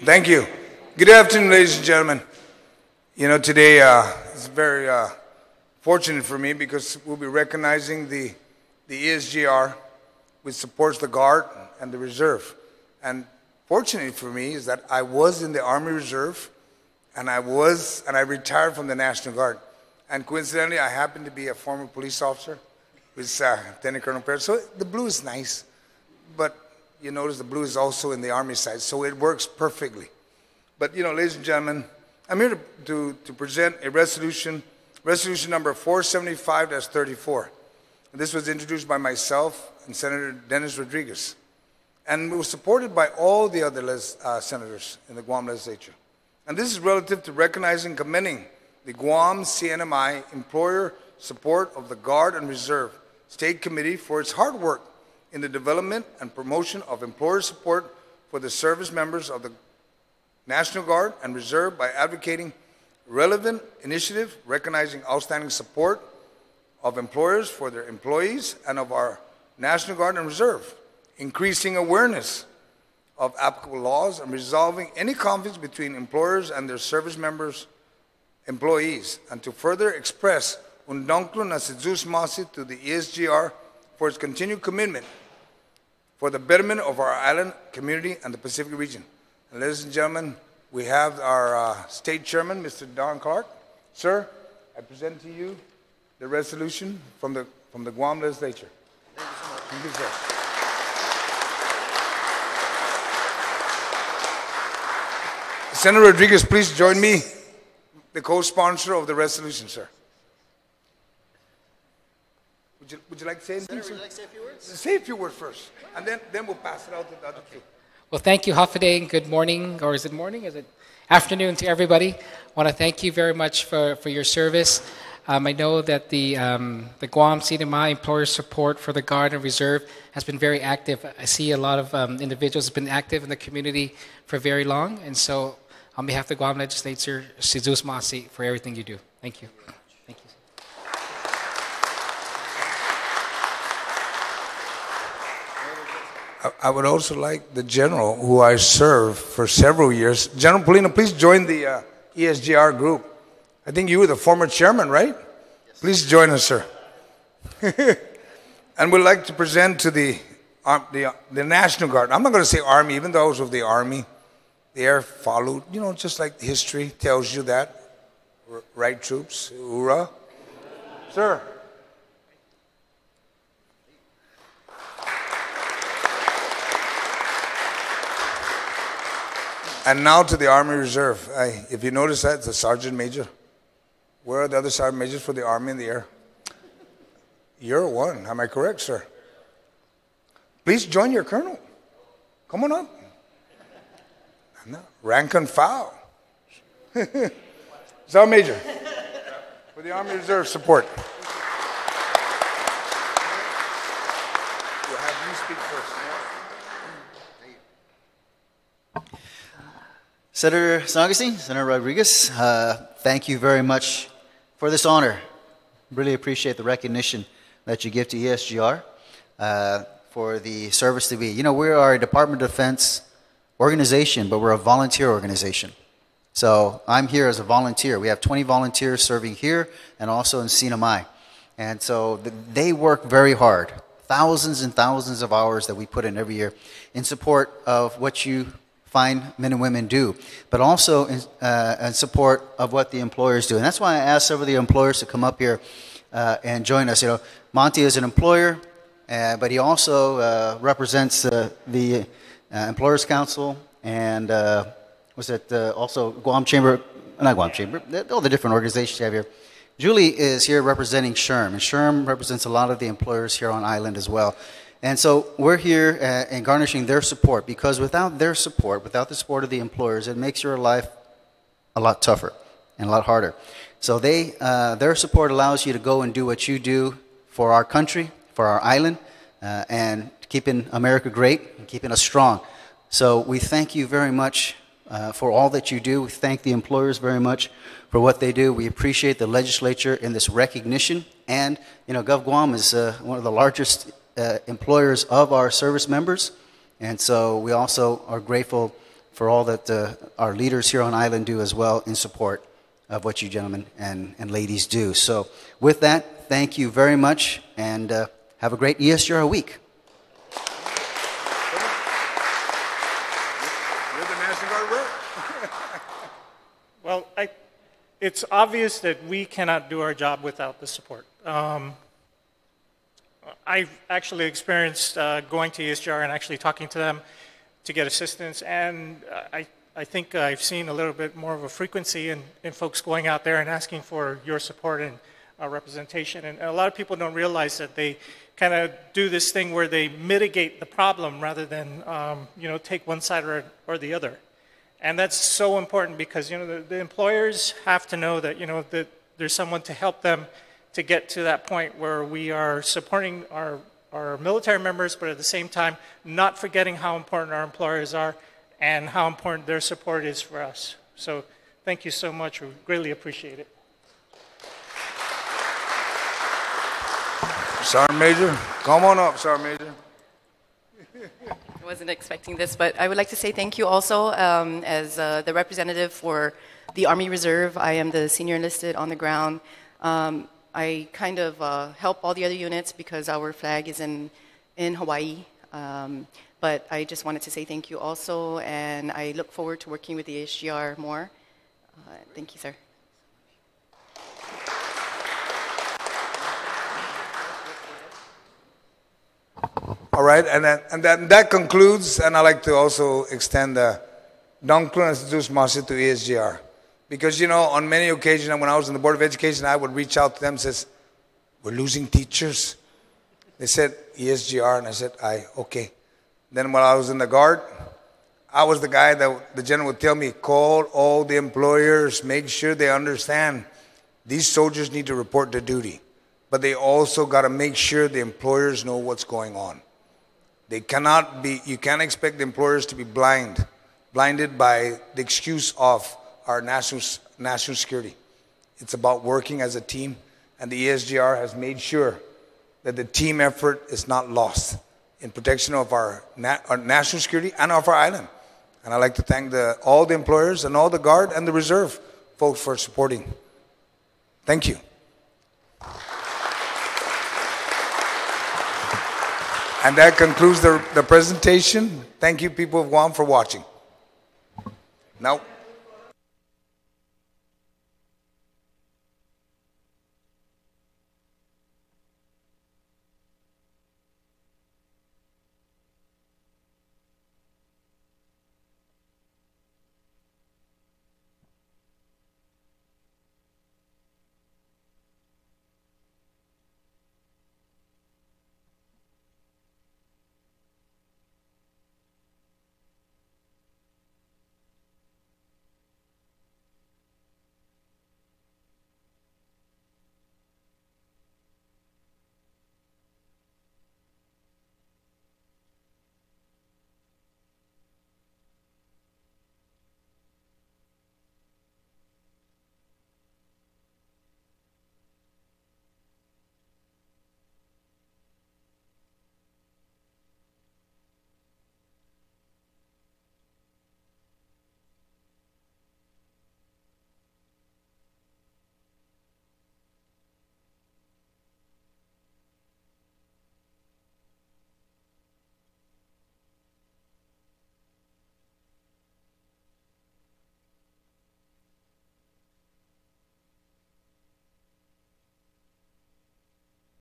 Thank you. Good afternoon, ladies and gentlemen. You know, today is very fortunate for me because we'll be recognizing the ESGR, which supports the Guard and the Reserve. And fortunately for me is that I was in the Army Reserve, and I retired from the National Guard. And coincidentally, I happen to be a former police officer with Lieutenant Colonel Perez. So the blue is nice, but you notice the blue is also in the Army side, so it works perfectly. But, you know, ladies and gentlemen, I'm here to present a resolution number 475-34. This was introduced by myself and Senator Dennis Rodriguez. And it was supported by all the other senators in the Guam legislature. And this is relative to recognizing and commending the Guam-CNMI Employer Support of the Guard and Reserve State Committee for its hard work in the development and promotion of employer support for the service members of the National Guard and Reserve by advocating relevant initiative recognizing outstanding support of employers for their employees and of our National Guard and Reserve, increasing awareness of applicable laws and resolving any conflicts between employers and their service members' employees, and to further express Undongklo na Sidzus Masi to the ESGR for its continued commitment for the betterment of our island community and the Pacific region. And ladies and gentlemen, we have our state chairman, Mr. Don Clark. Sir, I present to you the resolution from the Guam legislature. Thank you so much. Thank you, sir. Senator Rodriguez, please join me, the co-sponsor of the resolution, sir. Would you like to say anything, sir? Would you like to say a few words? Say a few words first, and then we'll pass it out to the other two. Well, thank you, Hafaday, and good morning, or is it morning? Is it afternoon to everybody? I want to thank you very much for your service. I know that the Guam-CNMI Employer Support for the Guard and Reserve has been very active. I see a lot of individuals have been active in the community for very long, and so on behalf of the Guam Legislature, Sidzus Masi for everything you do. Thank you. Thank you. I would also like the general, who I served for several years. General Polino, please join the ESGR group. I think you were the former chairman, right? Yes. Please join us, sir. And we'd like to present to the National Guard. I'm not going to say Army, even though I was with the Army. The Air followed, you know, just like history tells you that. Right, troops? Hoorah. Sir. And now to the Army Reserve. If you notice that, it's a Sergeant Major. Where are the other Sergeant Majors for the Army in the Air? You're one. Am I correct, sir? Please join your colonel. Come on up. Rank and file. Sergeant Major for the Army Reserve support. We'll have you speak first. Senator Agustin, Senator Rodriguez, thank you very much for this honor. Really appreciate the recognition that you give to ESGR for the service that we, you know, we are a Department of Defense organization, but we're a volunteer organization. So I'm here as a volunteer. We have 20 volunteers serving here and also in CNMI. And so they work very hard, thousands and thousands of hours that we put in every year in support of what you fine men and women do, but also in support of what the employers do. And that's why I asked several of the employers to come up here and join us. You know, Monty is an employer, but he also represents the Employers Council and also Guam Chamber, not Guam Chamber, all the different organizations you have here. Julie is here representing SHRM, and SHRM represents a lot of the employers here on island as well. And so we're here and garnishing their support, because without their support, without the support of the employers, it makes your life a lot tougher and a lot harder. So their support allows you to go and do what you do for our country, for our island, and keeping America great and keeping us strong. So we thank you very much for all that you do. We thank the employers very much for what they do. We appreciate the legislature in this recognition. And, you know, GovGuam is one of the largest employers of our service members. And so we also are grateful for all that our leaders here on island do as well in support of what you gentlemen and ladies do. So with that, thank you very much, and have a great ESGR week. You're the National Guard rep. Well, it's obvious that we cannot do our job without the support. I've actually experienced going to ESGR and actually talking to them to get assistance, and I think I've seen a little bit more of a frequency in folks going out there and asking for your support and representation. And a lot of people don't realize that they kind of do this thing where they mitigate the problem rather than take one side or the other. And that's so important because the employers have to know that that there's someone to help them to get to that point where we are supporting our military members, but at the same time not forgetting how important our employers are and how important their support is for us. So thank you so much. We greatly appreciate it. Sergeant Major, come on up, Sergeant Major. I wasn't expecting this, but I would like to say thank you also as the representative for the Army Reserve. I am the senior enlisted on the ground. I kind of help all the other units because our flag is in Hawaii. But I just wanted to say thank you also, and I look forward to working with the ESGR more. Thank you, sir. All right, and that concludes, and I'd like to also extend the Dunklin to ESGR. Because, on many occasions when I was in the Board of Education, I would reach out to them and says, we're losing teachers. They said, ESGR, and I said, okay. Then when I was in the Guard, I was the guy that the general would tell me, call all the employers, make sure they understand these soldiers need to report to duty. But they also got to make sure the employers know what's going on. You can't expect the employers to be blinded by the excuse of our national security. It's about working as a team, and the ESGR has made sure that the team effort is not lost in protection of our national security and of our island. And I'd like to thank all the employers and all the Guard and the Reserve folks for supporting. Thank you. And that concludes the presentation. Thank you, people of Guam, for watching. Now.